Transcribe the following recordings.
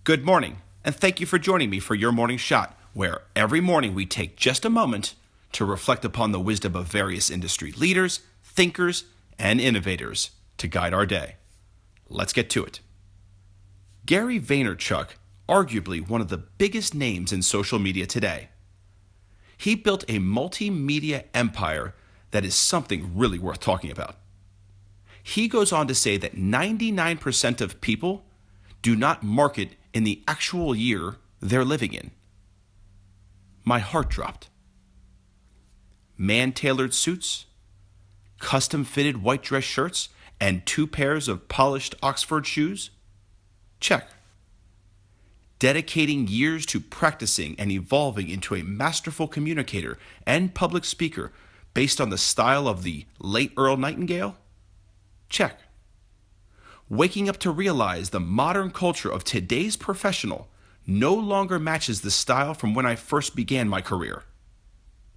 Good morning, and thank you for joining me for your morning shot, where every morning we take just a moment to reflect upon the wisdom of various industry leaders, thinkers, and innovators to guide our day. Let's get to it. Gary Vay-ner-chuck, arguably one of the biggest names in social media today. He built a multimedia empire that is something really worth talking about. He goes on to say that 99% of people do not market in the actual year they're living in. My heart dropped. Man-tailored suits, custom-fitted white dress shirts, and 2 pairs of polished Oxford shoes? Check. Dedicating years to practicing and evolving into a masterful communicator and public speaker based on the style of the late Earl Nightingale? Check. Waking up to realize the modern culture of today's professional no longer matches the style from when I first began my career.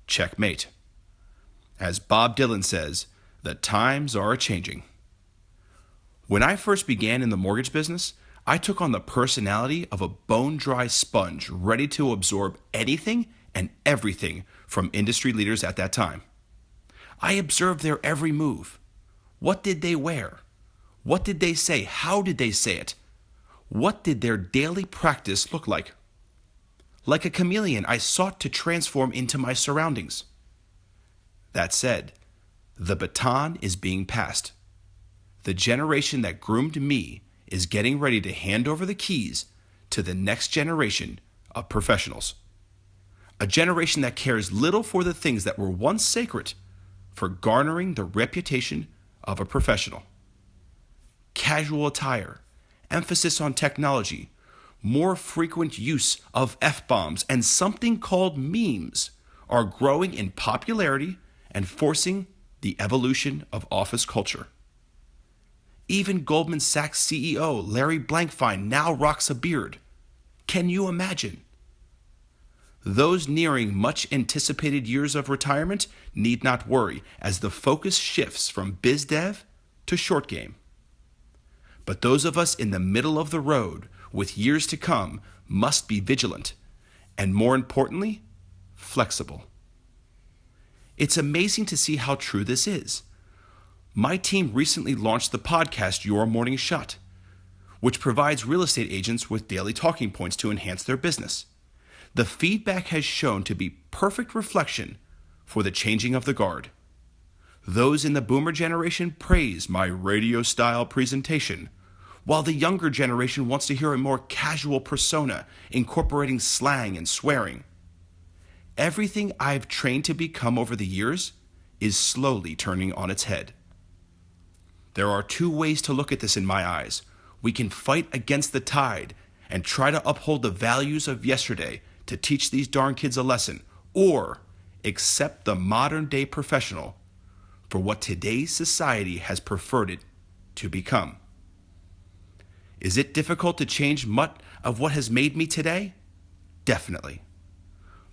Checkmate. As Bob Dylan says, the times are a-changing. When I first began in the mortgage business, I took on the personality of a bone-dry sponge ready to absorb anything and everything from industry leaders at that time. I observed their every move. What did they wear? What did they say? How did they say it? What did their daily practice look like? Like a chameleon, I sought to transform into my surroundings. That said, the baton is being passed. The generation that groomed me is getting ready to hand over the keys to the next generation of professionals. A generation that cares little for the things that were once sacred for garnering the reputation of a professional. Casual attire, emphasis on technology, more frequent use of F-bombs, and something called memes are growing in popularity and forcing the evolution of office culture. Even Goldman Sachs CEO Larry Blankfein now rocks a beard. Can you imagine? Those nearing much anticipated years of retirement need not worry as the focus shifts from biz dev to short game. But those of us in the middle of the road with years to come must be vigilant and, more importantly, flexible. It's amazing to see how true this is. My team recently launched the podcast Your Morning Shot, which provides real estate agents with daily talking points to enhance their business. The feedback has shown to be perfect reflection for the changing of the guard. Those in the boomer generation praise my radio-style presentation, while the younger generation wants to hear a more casual persona incorporating slang and swearing. Everything I've trained to become over the years is slowly turning on its head. There are 2 ways to look at this in my eyes. We can fight against the tide and try to uphold the values of yesterday to teach these darn kids a lesson, or accept the modern-day professional for what today's society has preferred it to become. Is it difficult to change much of what has made me today? Definitely.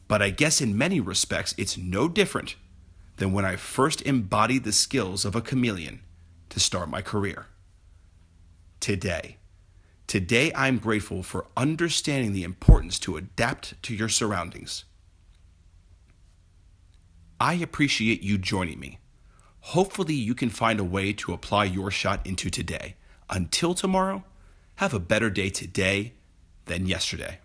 But I guess in many respects it's no different than when I first embodied the skills of a chameleon to start my career. Today I'm grateful for understanding the importance to adapt to your surroundings. I appreciate you joining me. Hopefully you can find a way to apply your shot into today. Until tomorrow, have a better day today than yesterday.